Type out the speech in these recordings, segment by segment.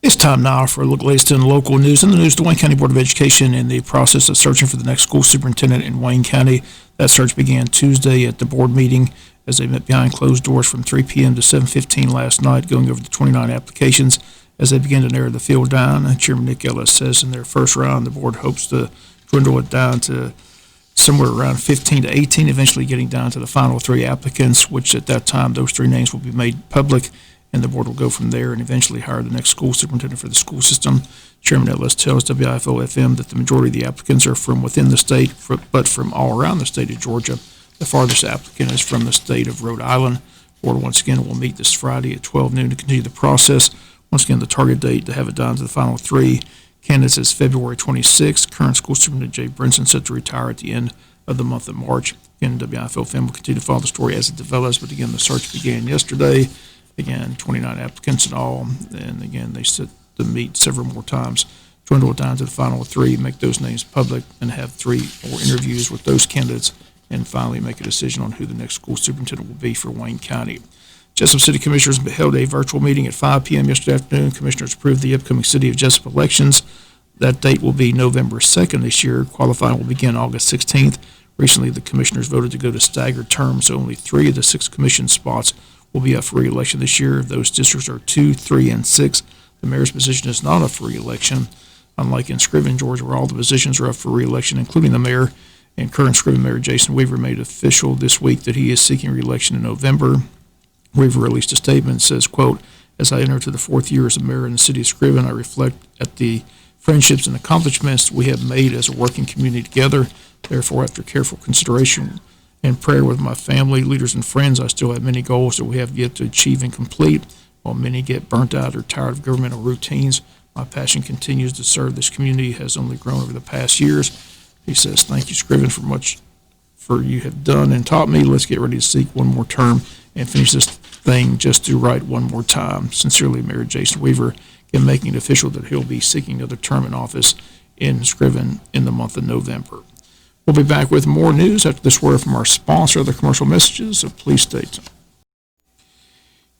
It's time now for a look latest in local news. In the news, the Wayne County Board of Education in the process of searching for the next school superintendent in Wayne County. That search began Tuesday at the board meeting as they met behind closed doors from 3 p.m. to 7:15 last night, going over the 29 applications as they begin to narrow the field down. Chairman Nick Ellis says in their first round, the board hopes to dwindle it down to somewhere around 15 to 18, eventually getting down to the final 3 applicants, which at that time, those 3 names will be made public, and the board will go from there and eventually hire the next school superintendent for the school system. Chairman Ellis tells WIFO-FM that the majority of the applicants are from within the state, but from all around the state of Georgia. The farthest applicant is from the state of Rhode Island. The board once again will meet this Friday at 12 noon to continue the process. Once again, the target date to have it down to the final 3 candidates is February 26th. Current school superintendent Jeaup set to retire at the end of the month of March. Again, WIFO-FM will continue to follow the story as it develops, but again, the search began yesterday. Again, 29 applicants in all, and again, they set to meet several more times, dwindle it down to the final 3, make those names public, and have 3 more interviews with those candidates, and finally make a decision on who the next school superintendent will be for Wayne County. Jesup City Commissioners held a virtual meeting at 5 p.m. yesterday afternoon. Commissioners approved the upcoming City of Jesup elections. That date will be November 2nd this year. Qualifying will begin August 16th. Recently, the commissioners voted to go to staggered terms, so only 3 of the 6 commission spots will be up for re-election this year. Those districts are 2, 3, and 6. The mayor's position is not up for re-election, unlike in Scriven, Georgia, where all the positions are up for re-election, including the mayor. And current Scriven Mayor Jason Weaver made official this week that he is seeking re-election in November. Weaver released a statement that says, quote, "As I enter to the 4th year as a mayor in the city of Scriven, I reflect at the friendships and accomplishments we have made as a working community together. Therefore, after careful consideration and prayer with my family, leaders, and friends, I still have many goals that we have yet to achieve and complete. While many get burnt out or tired of governmental routines, my passion continues to serve this community has only grown over the past years." He says, "Thank you, Scriven, for much for you have done and taught me. Let's get ready to seek one more term and finish this thing just do right one more time. Sincerely, Mayor Jason Weaver," and making it official that he'll be seeking another term in office in Scriven in the month of November. We'll be back with more news after this word from our sponsor, the commercial messages, so please stay tuned.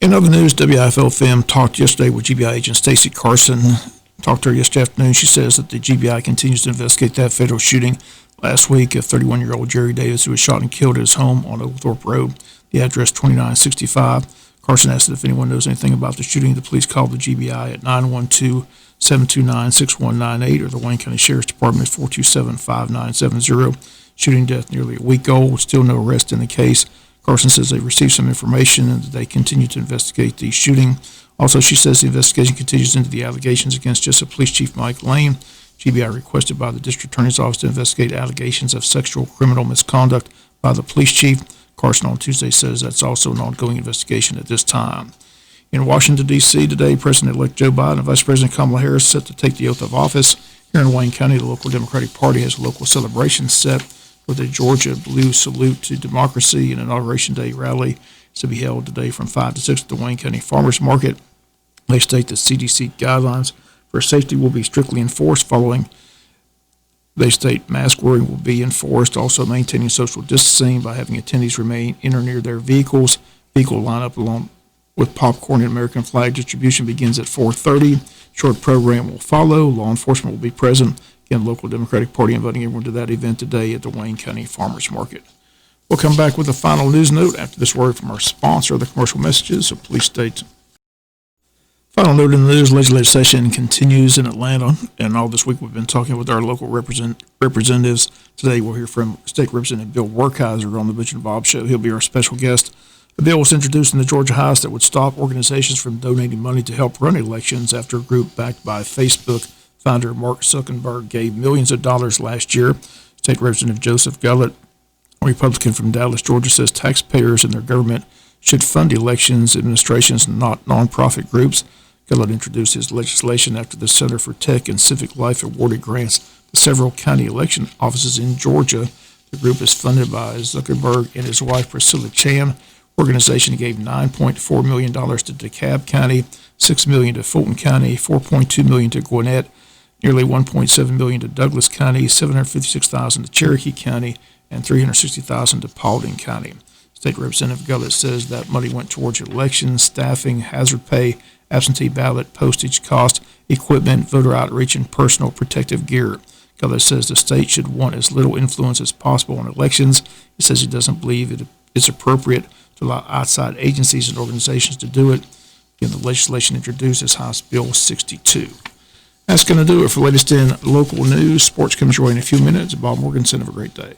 In other news, WIFO-FM talked yesterday with GBI agent Stacy Carson. Talked to her yesterday afternoon. She says that the GBI continues to investigate that fatal shooting last week of 31-year-old Jerry Davis, who was shot and killed at his home on Oglethorpe Road, the address 2965. Carson asked if anyone knows anything about the shooting. The police called the GBI at 912-729-6198 or the Wayne County Sheriff's Department at 427-5970. Shooting death nearly a week old, with still no arrest in the case. Carson says they received some information and that they continue to investigate the shooting. Also, she says the investigation continues into the allegations against Jesup Police Chief Mike Lane. GBI requested by the District Attorney's Office to investigate allegations of sexual criminal misconduct by the police chief. Carson on Tuesday says that's also an ongoing investigation at this time. In Washington, D.C. today, President-elect Joe Biden and Vice President Kamala Harris set to take the oath of office. Here in Wayne County, the local Democratic Party has a local celebration set with a Georgia Blue Salute to Democracy and Inauguration Day rally to be held today from 5 to 6 at the Wayne County Farmers Market. They state that CDC guidelines for safety will be strictly enforced following. They state mask wearing will be enforced, also maintaining social distancing by having attendees remain in or near their vehicles. Vehicle lineup along with popcorn and American flag distribution begins at 4:30. Short program will follow. Law enforcement will be present. Again, local Democratic Party inviting everyone to that event today at the Wayne County Farmers Market. We'll come back with a final news note after this word from our sponsor, the commercial messages, so please stay tuned. Final note in the news, legislative session continues in Atlanta, and all this week we've been talking with our local representatives. Today we'll hear from State Representative Bill Werkheiser on the Butch and Bob Show. He'll be our special guest. The bill was introduced in the Georgia House that would stop organizations from donating money to help run elections after a group backed by Facebook founder Mark Zuckerberg gave millions of dollars last year. State Representative Joseph Gullett, a Republican from Dallas, Georgia, says taxpayers and their government should fund elections administrations, not nonprofit groups. Gullett introduced his legislation after the Center for Tech and Civic Life awarded grants to several county election offices in Georgia. The group is funded by Zuckerberg and his wife Priscilla Chan. Organization gave $9.4 million to DeKalb County, $6 million to Fulton County, $4.2 million to Gwinnett, nearly $1.7 million to Douglas County, $756,000 to Cherokee County, and $360,000 to Paulding County. State Representative Gullett says that money went towards elections, staffing, hazard pay, absentee ballot, postage cost, equipment, voter outreach, and personal protective gear. Gullett says the state should want as little influence as possible on elections. He says he doesn't believe it's appropriate to allow outside agencies and organizations to do it. Again, the legislation introduced is House Bill 62. That's going to do it for latest in local news. Sports comes your way in a few minutes. Bob Morganson, have a great day.